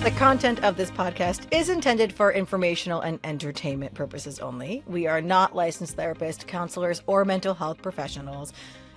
The content of this podcast is intended for informational and entertainment purposes only. We are not licensed therapists, counselors, or mental health professionals.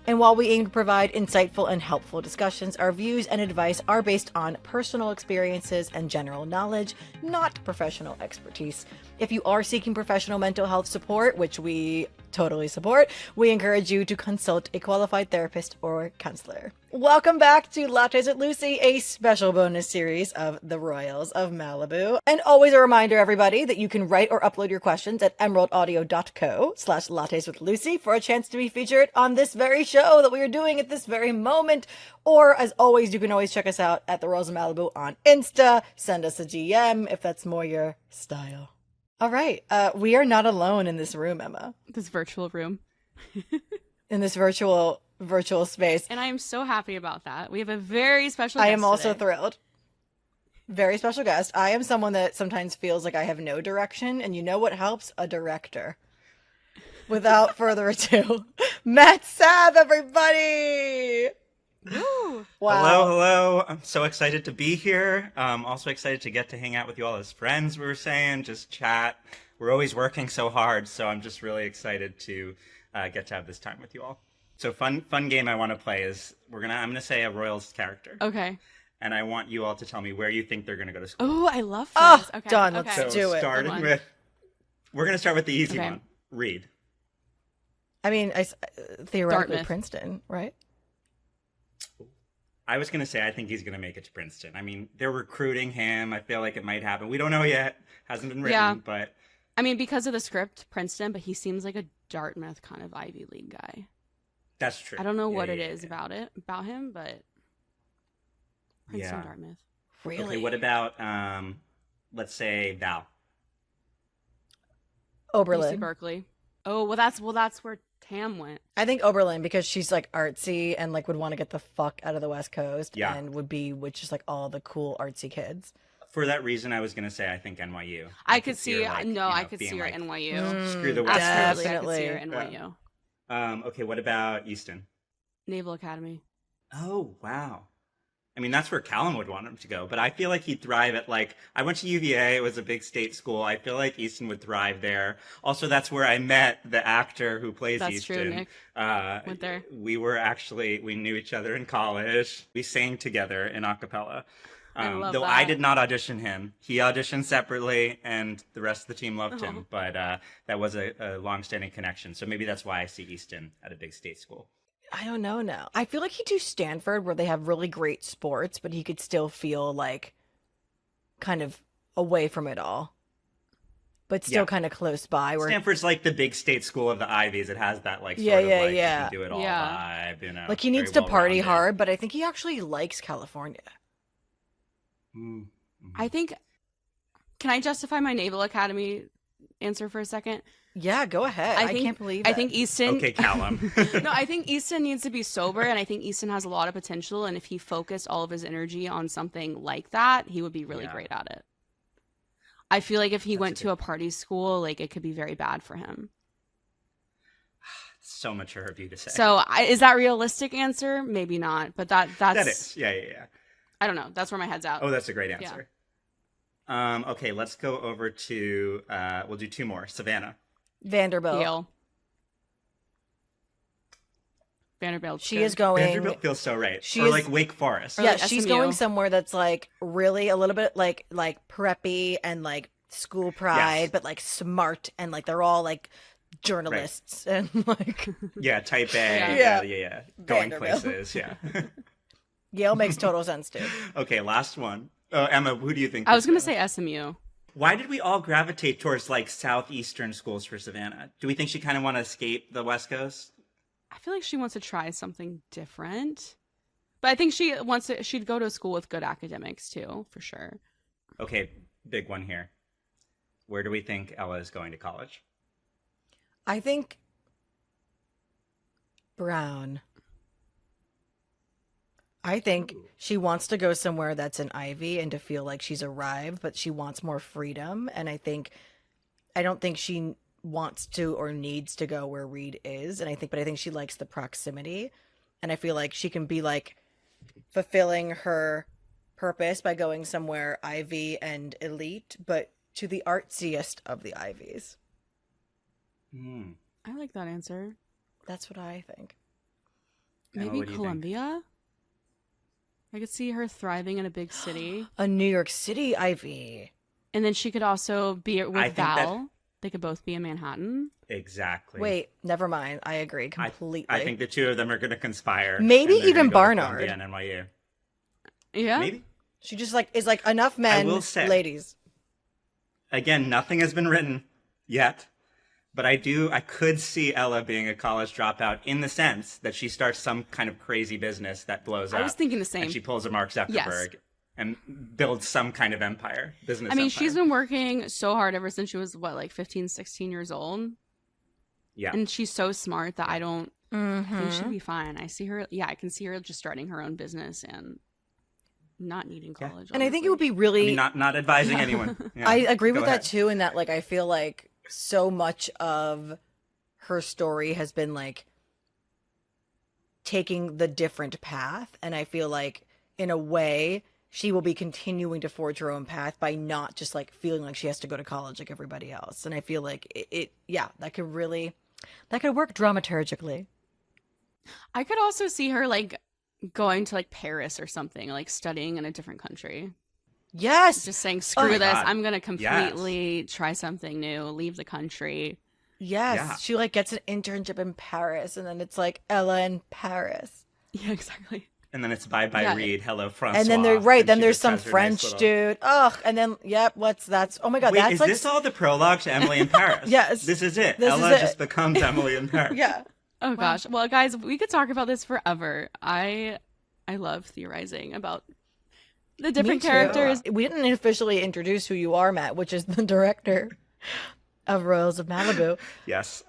And while we aim to provide insightful and helpful discussions, our views and advice are based on personal experiences and general knowledge, not professional expertise. If you are seeking professional mental health support, which we totally support, we encourage you to consult a qualified therapist or counselor. Welcome back to Lattes with Lucy, a special bonus series of the Royals of Malibu. And always a reminder, everybody, that you can write or upload your questions at emeraldaudio.co/lattes with Lucy for a chance to be featured on this very show that we are doing at this very moment. Or, as always, you can always check us out at the Royals of Malibu on Insta. Send us a GM if that's more your style. All right. We are not alone in this room, Emma. This virtual room. In this virtual space. And I am so happy about that. We have a very special guest I am also today. thrilled. Very special guest. I am someone that sometimes feels like I have no direction, and you know what helps? A director. Without further ado, Matt Sav, everybody! Woo! Wow. Hello. I'm so excited to be here. Also excited to get to hang out with you all as friends, we were saying, just chat. We're always working so hard, so I'm just really excited to get to have this time with you all. So fun game I want to play is I'm gonna say a Royals character. Okay. And I want you all to tell me where you think they're gonna go to school. Oh, I love this. Oh, Okay. done. Okay. Let's do it. Starting with, we're gonna start with the easy Okay. one. Reed. I mean, theoretically Dartmouth. Princeton, right? I was gonna say I think he's gonna make it to Princeton. I mean, they're recruiting him. I feel like it might happen. We don't know yet. Hasn't been written, Yeah. but I mean, because of the script, Princeton, but he seems like a Dartmouth kind of Ivy League guy. that's true. I don't know what Yeah, it yeah, is yeah. about him, but Princeton, Yeah. Dartmouth. Really? Okay, what about let's say Val? UC Oberlin. Berkeley. Oh, well, that's where Tam went. I think Oberlin, because she's like artsy and like would want to get the fuck out of the West Coast, Yeah. and would be with just like all the cool artsy kids. For that reason, I was gonna say I think NYU. I could see. her, like, I could being see her like, NYU. Screw the West Absolutely, Coast. I could see her Definitely. NYU. Okay, what about Easton? Naval Academy. Oh wow. I mean, that's where Callum would want him to go, but I feel like he'd thrive at I went to UVA. It was a big state school. I feel like Easton would thrive there. Also, that's where I met the actor who plays That's Easton. true, Nick. Went there. We knew each other in college. We sang together in a cappella. I love Though that. I did not audition him. He auditioned separately, and the rest of the team loved him. But that was a long-standing connection. So maybe that's why I see Easton at a big state school. I don't know now. I feel like he'd do Stanford, where they have really great sports, but he could still feel like kind of away from it all, but still Yeah. kind of close by. Where Stanford's like the big state school of the Ivies. It has that sort Yeah, of yeah, like yeah. you can do it all Yeah. vibe, you know. like he very needs to party well-rounded. hard, but I think he actually likes California. Mm, mhm. I think. Can I justify my Naval Academy answer for a second? Yeah, go ahead. I can't believe I that. think Easton. Okay, Callum. No, I think Easton needs to be sober, and I think Easton has a lot of potential. And if he focused all of his energy on something like that, he would be really Yeah. great at it. I feel like if he That's went a to good a party school, like it could be very bad for him. So mature of you to say. So, is that realistic answer? Maybe not, but that's that is. Yeah. I don't know. That's where my head's at. Oh, that's a great answer. Okay, let's go over to, we'll do two more. Savannah. Vanderbilt. Yale. Vanderbilt. She is going. Vanderbilt feels so right. She or is- like Wake Forest. Or Yeah, like she's SMU. going somewhere that's like really a little bit like preppy and like school pride, Yes. but like smart, and like they're all like journalists and like Yeah, type A. Yeah. Yeah. Going Vanderbilt. places, yeah. Yale makes total sense too. Okay, last one. Emma, who do you think? I was is going to gonna- say SMU. Why did we all gravitate towards like southeastern schools for Savannah? Do we think she kind of want to escape the West Coast? I feel like she wants to try something different. But I think she'd go to a school with good academics too, for sure. Okay, big one here. Where do we think Ella is going to college? I think Brown. I think she wants to go somewhere that's an Ivy and to feel like she's arrived, but she wants more freedom. And I don't think she wants to or needs to go where Reed is. But I think she likes the proximity. And I feel like she can be like fulfilling her purpose by going somewhere Ivy and elite, but to the artsiest of the Ivies. I like that answer. That's what I think. Emma, Maybe what do you think? Columbia? I could see her thriving in a big city. A New York City Ivy. And then she could also be I with think Val. They could both be in Manhattan. Exactly. Wait, never mind. I agree completely. I think the two of them are going to conspire. Maybe and they're even gonna go to Barnard. Columbia and NYU. Yeah. Maybe. She just like is like enough men, will say- ladies. Again, nothing has been written yet, but I could see Ella being a college dropout in the sense that she starts some kind of crazy business that blows up. I was thinking the same. And she pulls a Mark Zuckerberg Yes. and builds some kind of business I mean, empire. she's been working so hard ever since she was, 15, 16 years old? Yeah. And she's so smart that I think Mm-hmm. she'll be fine. I can see her just starting her own business and not needing college. And I think it would be I really mean, not advising anyone. Yeah, I agree go with ahead. that too, in that like I feel like so much of her story has been like taking the different path, and I feel like in a way she will be continuing to forge her own path by not just like feeling like she has to go to college like everybody else. And I feel like that could work dramaturgically. I could also see her like going to like Paris or something, like studying in a different country. Yes. Just saying, my screw this. God. I'm going to completely try something new, leave the country. Yes. Yeah. She like gets an internship in Paris, and then it's like Ella in Paris. Yeah, exactly. And then it's bye Yeah. Reed, hello Francois. And then then she there's just some has her nice French little- dude. Ugh, and then oh my god, Wait, that's is like this all the prologue to Emily in Paris? Yes. This is it. This is Ella it. just becomes Emily in Paris. yeah. Oh gosh. Well, guys, we could talk about this forever. I love theorizing about the different Me too. characters. We didn't officially introduce who you are, Matt, which is the director of Royals of Malibu. Yes.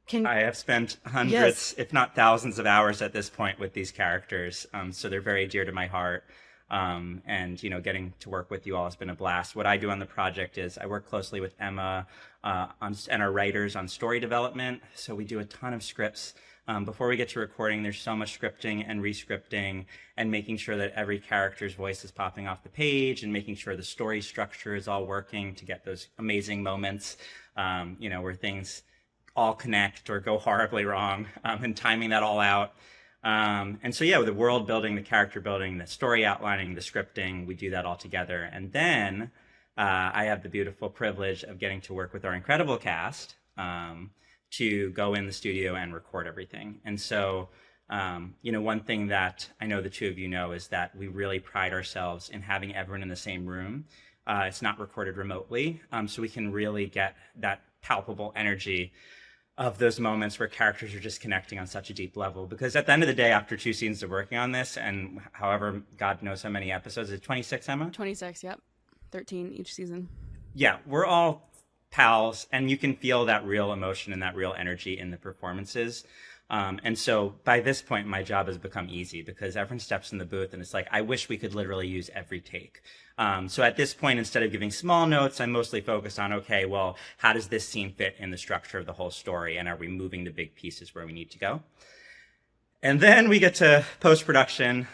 Can I have spent hundreds, Yes. if not thousands of hours at this point with these characters. So they're very dear to my heart. And, getting to work with you all has been a blast. What I do on the project is I work closely with Emma and our writers on story development. So we do a ton of scripts. Before we get to recording, there's so much scripting and re-scripting and making sure that every character's voice is popping off the page and making sure the story structure is all working to get those amazing moments, where things all connect or go horribly wrong, and timing that all out. And so, with the world building, the character building, the story outlining, the scripting, we do that all together. And then I have the beautiful privilege of getting to work with our incredible cast to go in the studio and record everything. And so, one thing that I know the two of you know is that we really pride ourselves in having everyone in the same room. It's not recorded remotely, so we can really get that palpable energy of those moments where characters are just connecting on such a deep level. Because at the end of the day, after 2 seasons of working on this, and however, God knows how many episodes, is it 26, Emma? 26, yep. 13 each season. Yeah, we're all pals, and you can feel that real emotion and that real energy in the performances. And so by this point, my job has become easy because everyone steps in the booth and it's like, I wish we could literally use every take. So at this point, instead of giving small notes, I'm mostly focused on, okay, well, how does this scene fit in the structure of the whole story? And are we moving the big pieces where we need to go? And then we get to post-production,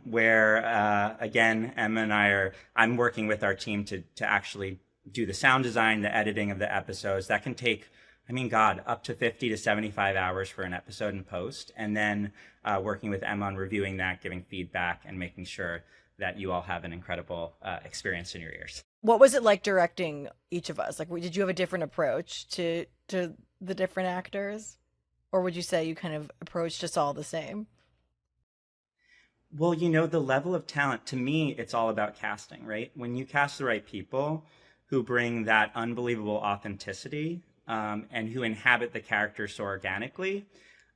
where, again, Emma and I'm working with our team to actually do the sound design, the editing of the episodes. That can take, up to 50 to 75 hours for an episode in post. And then working with Emma on reviewing that, giving feedback, and making sure that you all have an incredible experience in your ears. What was it like directing each of us? Like, did you have a different approach to the different actors? Or would you say you kind of approached us all the same? Well, the level of talent, to me, it's all about casting, right? When you cast the right people who bring that unbelievable authenticity, and who inhabit the character so organically,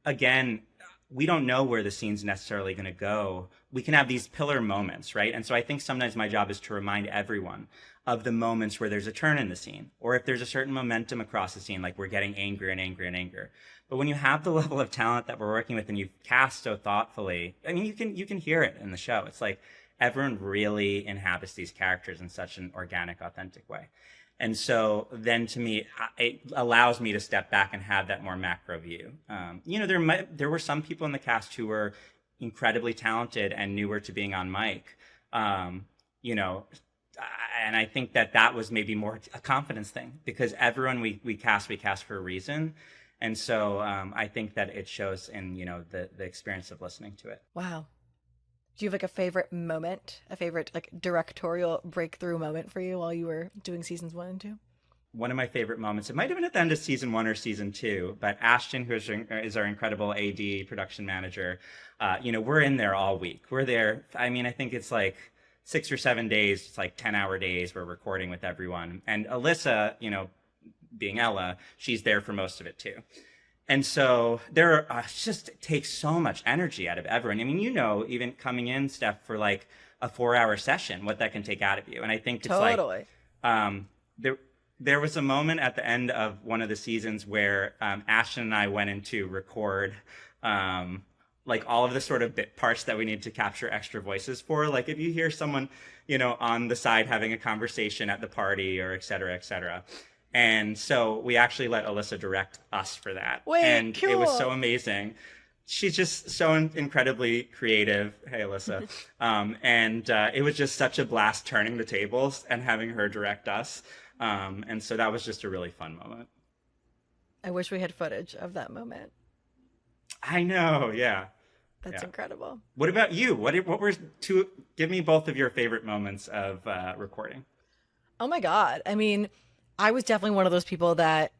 again, we don't know where the scene's necessarily going to go. We can have these pillar moments, right? And so I think sometimes my job is to remind everyone of the moments where there's a turn in the scene, or if there's a certain momentum across the scene, like we're getting angrier and angrier and angrier. But when you have the level of talent that we're working with and you cast so thoughtfully, you can hear it in the show. It's like everyone really inhabits these characters in such an organic, authentic way. And so then to me, it allows me to step back and have that more macro view. There were some people in the cast who were incredibly talented and newer to being on mic. you know, and I think that was maybe more a confidence thing, because everyone we cast for a reason. And so I think that it shows in, the experience of listening to it. Wow. Do you have like a favorite moment, a favorite like directorial breakthrough moment for you while you were doing seasons 1 and 2? One of my favorite moments, it might have been at the end of season 1 or season 2, but Ashton, who is our incredible AD production manager, we're in there all week. We're there. I mean, I think it's like 6 or 7 days. It's like 10-hour days. We're recording with everyone. And Alyssa, being Ella, she's there for most of it too. And so just takes so much energy out of everyone. I mean, even coming in, Steph, for like a 4-hour session, what that can take out of you. And I think it's totally. There was a moment at the end of one of the seasons where Ashton and I went in to record like all of the sort of bit parts that we need to capture extra voices for. Like if you hear someone, on the side having a conversation at the party or et cetera, et cetera. And so we actually let Alyssa direct us for that. And cool. It was so amazing. She's just so incredibly creative. Hey, Alyssa. And it was just such a blast turning the tables and having her direct us. And so that was just a really fun moment. I wish we had footage of that moment. I know, yeah. That's incredible. What about you? What were give me both of your favorite moments of recording. Oh my God. I mean, I was definitely one of those people that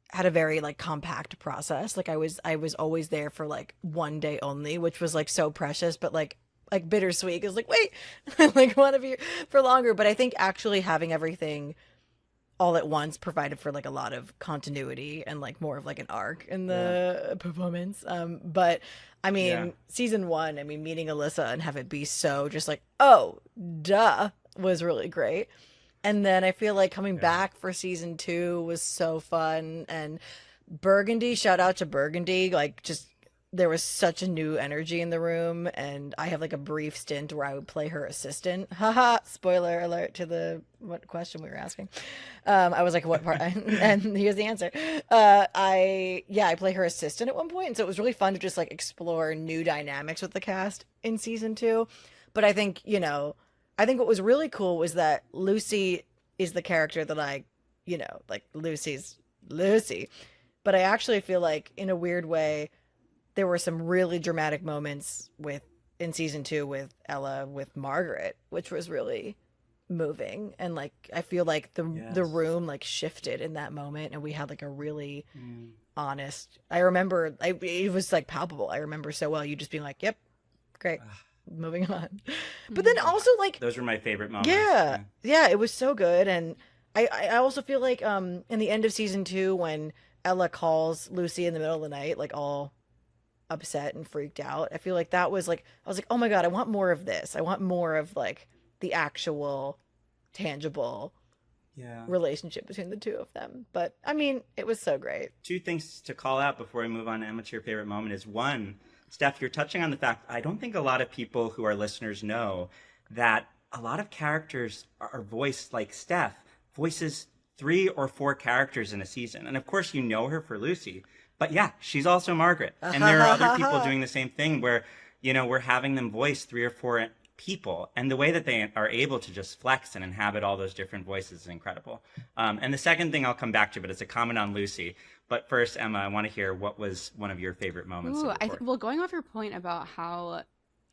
had a very like compact process. Like I was always there for like one day only, which was like so precious, but like bittersweet. It was like, wait, like want to be for longer. But I think actually having everything all at once provided for like a lot of continuity and like more of like an arc in the performance. But I mean, season 1, I mean, meeting Alyssa and have it be so just like, oh, duh, was really great. And then I feel like coming back for season 2 was so fun. And Burgundy, shout out to Burgundy, like just there was such a new energy in the room. And I have like a brief stint where I would play her assistant. Haha, spoiler alert to what question we were asking. I was like, what part? And here's the answer. I play her assistant at one point. And so it was really fun to just like explore new dynamics with the cast in season 2. But I think, I think what was really cool was that Lucy is the character that like Lucy's Lucy. But I actually feel like in a weird way, there were some really dramatic moments in season 2 with Ella, with Margaret, which was really moving. And like, I feel like the room like shifted in that moment. And we had like a really honest, I remember it was like palpable. I remember so well, you just being like, yep, great. Moving on. But then also like those were my favorite moments. Yeah, it was so good. And I also feel like in the end of season 2 when Ella calls Lucy in the middle of the night, like all upset and freaked out, I feel like that was like, I was like, oh my God, I want more of this. I want more of like the actual tangible relationship between the two of them. But I mean, it was so great. 2 things to call out before we move on to Emma, to your favorite moment is, one, Steph, you're touching on the fact, I don't think a lot of people who are listeners know that a lot of characters are voiced, like Steph voices 3 or 4 characters in a season. And of course, you know her for Lucy, but yeah, she's also Margaret. And there are other people doing the same thing where, we're having them voice 3 or 4 people. And the way that they are able to just flex and inhabit all those different voices is incredible. And the second thing I'll come back to, but it's a comment on Lucy. But first, Emma, I want to hear, what was one of your favorite moments? Well, going off your point about how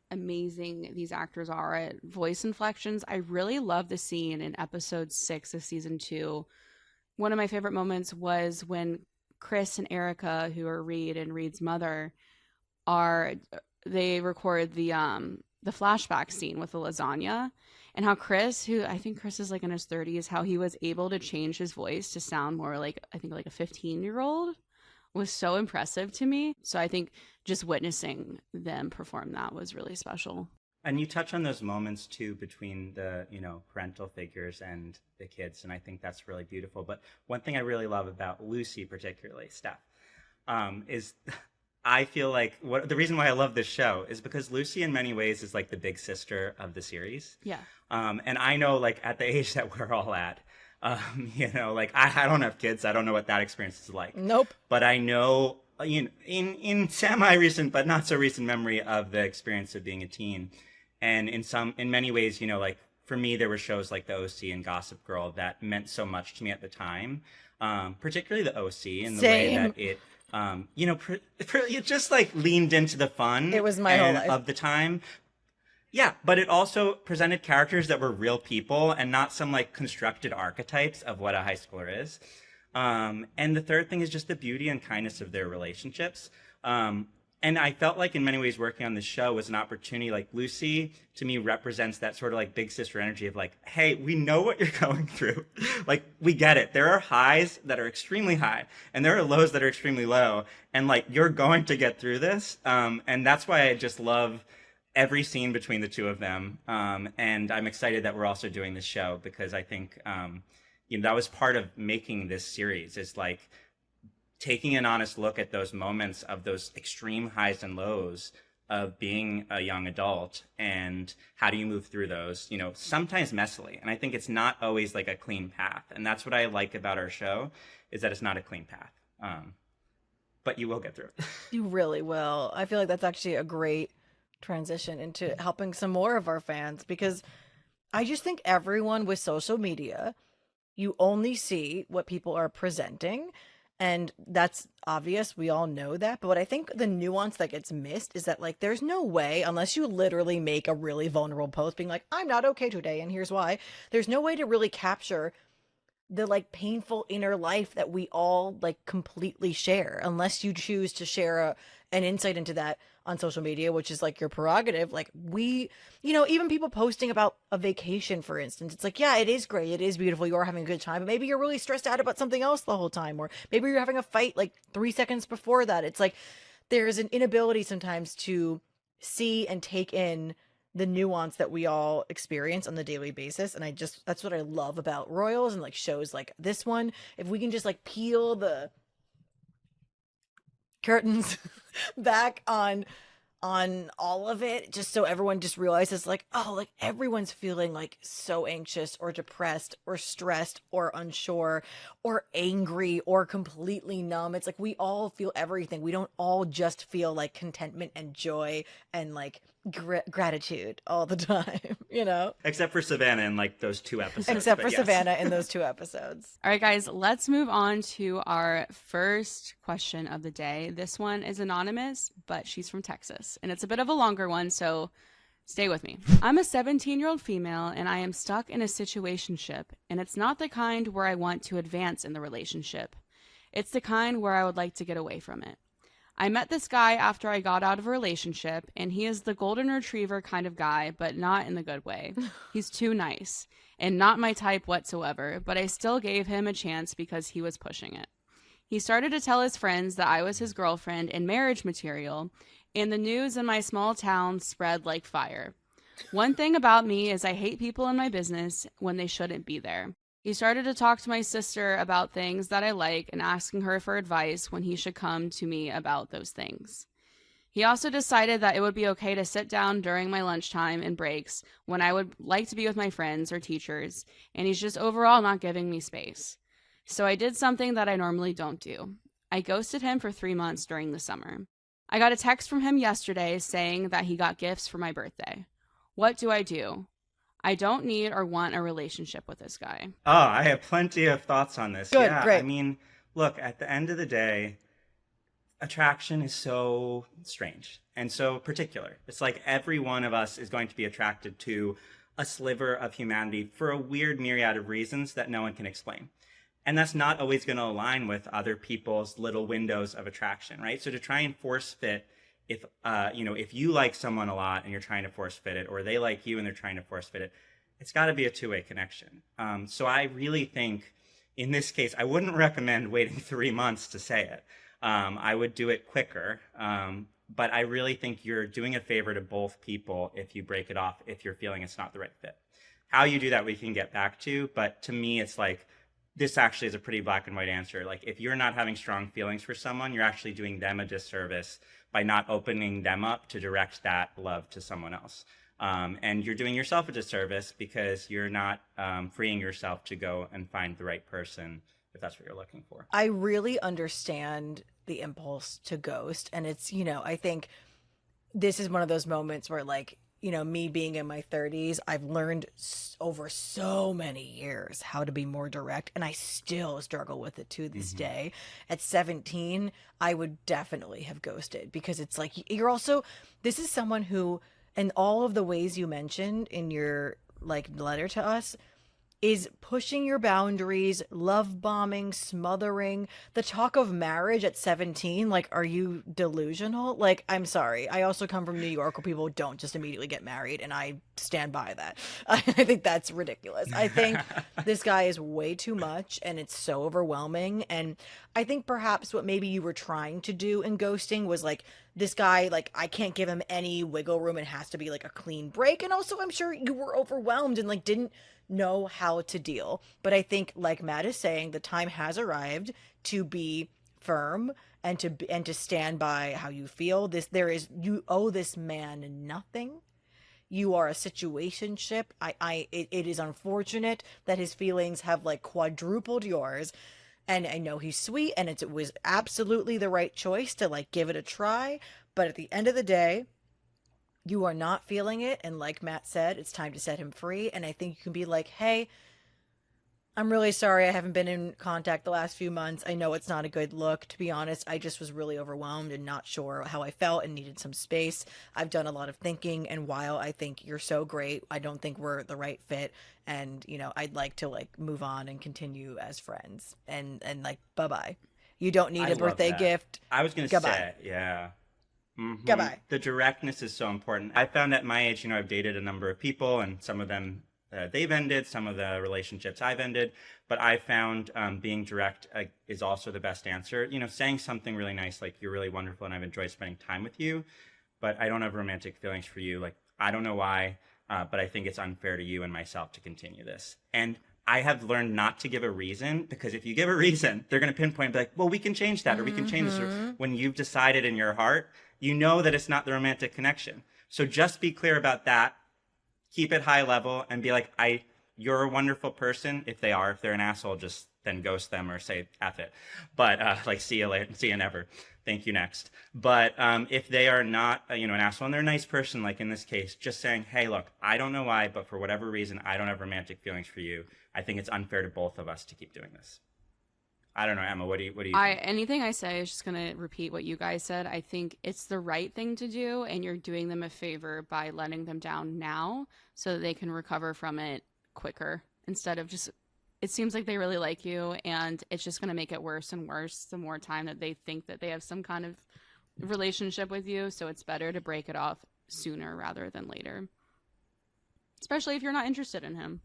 amazing these actors are at voice inflections, I really love the scene in episode 6 of season 2. One of my favorite moments was when Chris and Erica, who are Reed and Reed's mother, they record the flashback scene with the lasagna, and how Chris, who I think Chris is like in his 30s, how he was able to change his voice to sound more like, I think like a 15-year-old was so impressive to me. So I think just witnessing them perform that was really special. And you touch on those moments too between the, parental figures and the kids. And I think that's really beautiful. But one thing I really love about Lucy, particularly Steph, is I feel like the reason why I love this show is because Lucy in many ways is like the big sister of the series. Yeah. And I know like at the age that we're all at, like I don't have kids. I don't know what that experience is like. Nope. But I know, in semi-recent but not so recent memory of the experience of being a teen. And in many ways, like for me, there were shows like The OC and Gossip Girl that meant so much to me at the time, particularly The OC and the way that it, it just like leaned into the fun. It was my whole life of the time. Yeah, but it also presented characters that were real people and not some like constructed archetypes of what a high schooler is. And the third thing is just the beauty and kindness of their relationships. And I felt like in many ways working on this show was an opportunity. Like Lucy, to me, represents that sort of like big sister energy of like, hey, we know what you're going through. Like, we get it. There are highs that are extremely high and there are lows that are extremely low. And like, you're going to get through this. And that's why I just love every scene between the two of them. And I'm excited that we're also doing this show because I think, that was part of making this series is like, taking an honest look at those moments of those extreme highs and lows of being a young adult and how do you move through those, sometimes messily. And I think it's not always like a clean path. And that's what I like about our show is that it's not a clean path. But you will get through it. You really will. I feel like that's actually a great transition into helping some more of our fans because I just think everyone with social media, you only see what people are presenting. And that's obvious. We all know that. But what I think the nuance that gets missed is that, like, there's no way, unless you literally make a really vulnerable post being like, I'm not okay today, and here's why. There's no way to really capture the, like, painful inner life that we all, like, completely share, unless you choose to share an insight into that on social media, which is like your prerogative. Like even people posting about a vacation, for instance, it's like, yeah, it is great. It is beautiful. You're having a good time, but maybe you're really stressed out about something else the whole time. Or maybe you're having a fight like 3 seconds before that. It's like, there's an inability sometimes to see and take in the nuance that we all experience on the daily basis. And that's what I love about Royals and like shows like this one. If we can just like peel the curtains back on all of it, just so everyone just realizes like, oh, like everyone's feeling like so anxious or depressed or stressed or unsure or angry or completely numb. It's like we all feel everything. We don't all just feel like contentment and joy and like gratitude all the time, Except for Savannah in like those 2 episodes. Except for Savannah in those 2 episodes. All right, guys, let's move on to our first question of the day. This one is anonymous, but she's from Texas, and it's a bit of a longer one, so stay with me. I'm a 17-year-old female, and I am stuck in a situationship, and it's not the kind where I want to advance in the relationship. It's the kind where I would like to get away from it. I met this guy after I got out of a relationship, and he is the golden retriever kind of guy, but not in the good way. He's too nice, and not my type whatsoever, but I still gave him a chance because he was pushing it. He started to tell his friends that I was his girlfriend and marriage material, and the news in my small town spread like fire. One thing about me is I hate people in my business when they shouldn't be there. He started to talk to my sister about things that I like and asking her for advice when he should come to me about those things. He also decided that it would be okay to sit down during my lunchtime and breaks when I would like to be with my friends or teachers, and he's just overall not giving me space. So I did something that I normally don't do. I ghosted him for 3 months during the summer. I got a text from him yesterday saying that he got gifts for my birthday. What do I do? I don't need or want a relationship with this guy. Oh, I have plenty of thoughts on this. Good, yeah, great. I mean, look, at the end of the day, attraction is so strange and so particular. It's like every one of us is going to be attracted to a sliver of humanity for a weird myriad of reasons that no one can explain. And that's not always going to align with other people's little windows of attraction, right? So to try and force fit, if you like someone a lot and you're trying to force fit it, or they like you and they're trying to force fit it, it's got to be a two-way connection. So I really think in this case, I wouldn't recommend waiting 3 months to say it. I would do it quicker. But I really think you're doing a favor to both people if you break it off, if you're feeling it's not the right fit. How you do that, we can get back to. But to me, it's like, this actually is a pretty black and white answer. Like, if you're not having strong feelings for someone, you're actually doing them a disservice by not opening them up to direct that love to someone else. And you're doing yourself a disservice because you're not freeing yourself to go and find the right person if that's what you're looking for. I really understand the impulse to ghost. And it's, I think this is one of those moments where, like, me being in my 30s, I've learned over so many years how to be more direct, and I still struggle with it to this day. At 17, I would definitely have ghosted, because it's like you're also, this is someone who, and all of the ways you mentioned in your like letter to us, is pushing your boundaries, love bombing, smothering, the talk of marriage at 17. Like, are you delusional? Like, I'm sorry. I also come from New York, where people don't just immediately get married, and I stand by that. I think that's ridiculous. I think this guy is way too much, and it's so overwhelming. And I think perhaps what maybe you were trying to do in ghosting was like, this guy, like, I can't give him any wiggle room. It has to be like a clean break. And also, I'm sure you were overwhelmed and like didn't know how to deal. But I think, like Matt is saying, the time has arrived to be firm and to stand by how you feel. You owe this man nothing. You are a situationship. It is unfortunate that his feelings have like quadrupled yours. And I know he's sweet, and it was absolutely the right choice to like give it a try. But at the end of the day, you are not feeling it. And like Matt said, it's time to set him free. And I think you can be like, hey, I'm really sorry I haven't been in contact the last few months. I know it's not a good look. To be honest, I just was really overwhelmed and not sure how I felt and needed some space. I've done a lot of thinking, and while I think you're so great, I don't think we're the right fit. And, I'd like to like move on and continue as friends. And like, bye-bye. You don't need I a love birthday that. gift. I was going to Goodbye. say, yeah. Goodbye. The directness is so important. I found at my age, I've dated a number of people, and some of them they've ended, some of the relationships I've ended, but I found being direct is also the best answer. Saying something really nice, like, you're really wonderful and I've enjoyed spending time with you, but I don't have romantic feelings for you. Like, I don't know why, but I think it's unfair to you and myself to continue this. And I have learned not to give a reason, because if you give a reason, they're going to pinpoint and be like, well, we can change that, or we can change this. Or when you've decided in your heart, you know that it's not the romantic connection. So just be clear about that. Keep it high level and be like, you're a wonderful person. If they're an asshole, just then ghost them or say F it. But like, see you later, see you never. Thank you, next. But if they are not, an asshole and they're a nice person, like in this case, just saying, hey, look, I don't know why, but for whatever reason, I don't have romantic feelings for you. I think it's unfair to both of us to keep doing this. I don't know, Emma, what do you think? Anything I say is just going to repeat what you guys said. I think it's the right thing to do, and you're doing them a favor by letting them down now so that they can recover from it quicker, instead of just, it seems like they really like you, and it's just going to make it worse and worse the more time that they think that they have some kind of relationship with you. So it's better to break it off sooner rather than later, especially if you're not interested in him.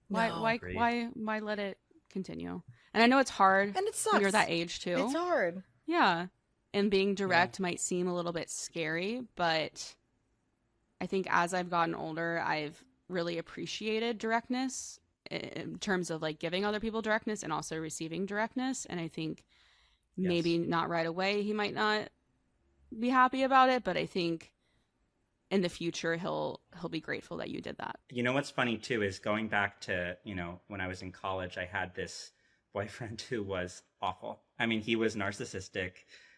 Why let it continue? And I know it's hard, And it sucks. when you're that age too. It's hard. Yeah. And being direct might seem a little bit scary, but I think as I've gotten older, I've really appreciated directness in terms of like giving other people directness and also receiving directness. And I think maybe not right away, he might not be happy about it, but I think in the future, he'll be grateful that you did that. You know what's funny too is going back to, when I was in college, I had this boyfriend who was awful. I mean, he was narcissistic.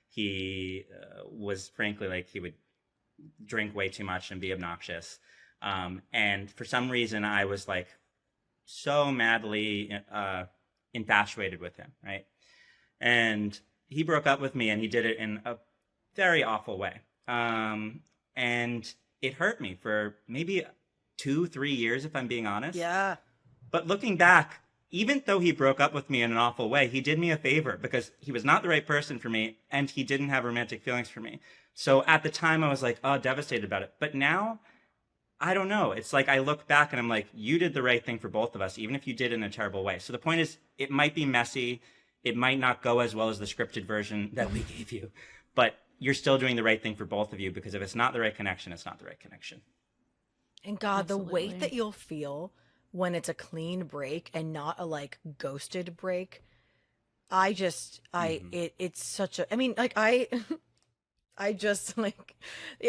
He was frankly like, he would drink way too much and be obnoxious. And for some reason, I was like so madly infatuated with him, right? And he broke up with me, and he did it in a very awful way. And it hurt me for maybe 2-3 years, if I'm being honest. Yeah. But looking back, even though he broke up with me in an awful way, he did me a favor, because he was not the right person for me, and he didn't have romantic feelings for me. So at the time, I was like, oh, devastated about it. But now, I don't know. It's like I look back and I'm like, you did the right thing for both of us, even if you did it in a terrible way. So the point is, it might be messy. It might not go as well as the scripted version that we gave you. But you're still doing the right thing for both of you, because if it's not the right connection, it's not the right connection. And God, Absolutely. the weight that you'll feel when it's a clean break and not a like ghosted break. It's such a, I mean, like I just like,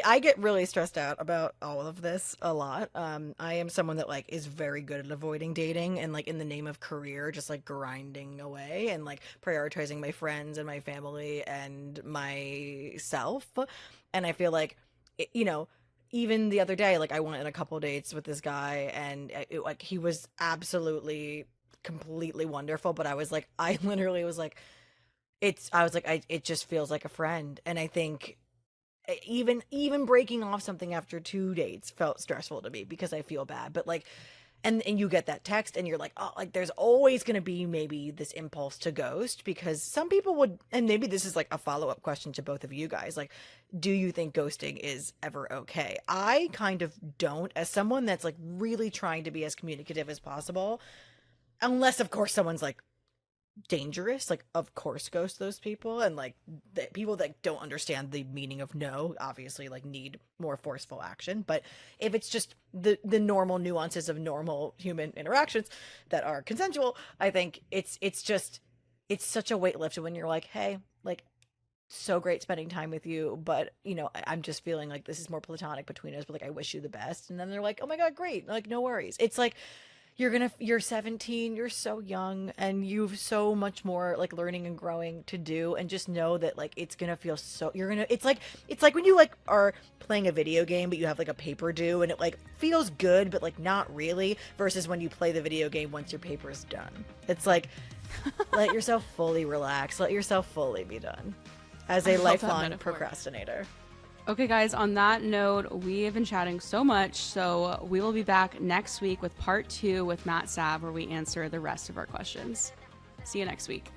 I get really stressed out about all of this a lot. I am someone that like is very good at avoiding dating, and like in the name of career, just like grinding away and like prioritizing my friends and my family and myself. And I feel like, even the other day, like I went on a couple dates with this guy, and like he was absolutely completely wonderful, but I was like, I literally was like, it just feels like a friend. And I think even breaking off something after 2 dates felt stressful to me because I feel bad. But like, and you get that text and you're like, oh, like there's always going to be maybe this impulse to ghost, because some people would, and maybe this is like a follow-up question to both of you guys, like, do you think ghosting is ever okay? I kind of don't, as someone that's like really trying to be as communicative as possible, unless of course someone's like dangerous, like of course ghost those people. And like the people that don't understand the meaning of no obviously like need more forceful action. But if it's just the normal nuances of normal human interactions that are consensual, I think it's just, it's such a weight lifted when you're like, hey, like, so great spending time with you, but you know, I'm just feeling like this is more platonic between us, but like I wish you the best. And then they're like, oh my god, great, like no worries. It's like you're 17, you're so young, and you've so much more like learning and growing to do, and just know that like it's gonna feel so, you're gonna, it's like when you like are playing a video game but you have like a paper due and it like feels good but like not really, versus when you play the video game once your paper's done. It's like let yourself fully relax, let yourself fully be done, as a lifelong procrastinator. Okay, guys, on that note, we have been chatting so much, so we will be back next week with part 2 with Matt Sav, where we answer the rest of our questions. See you next week.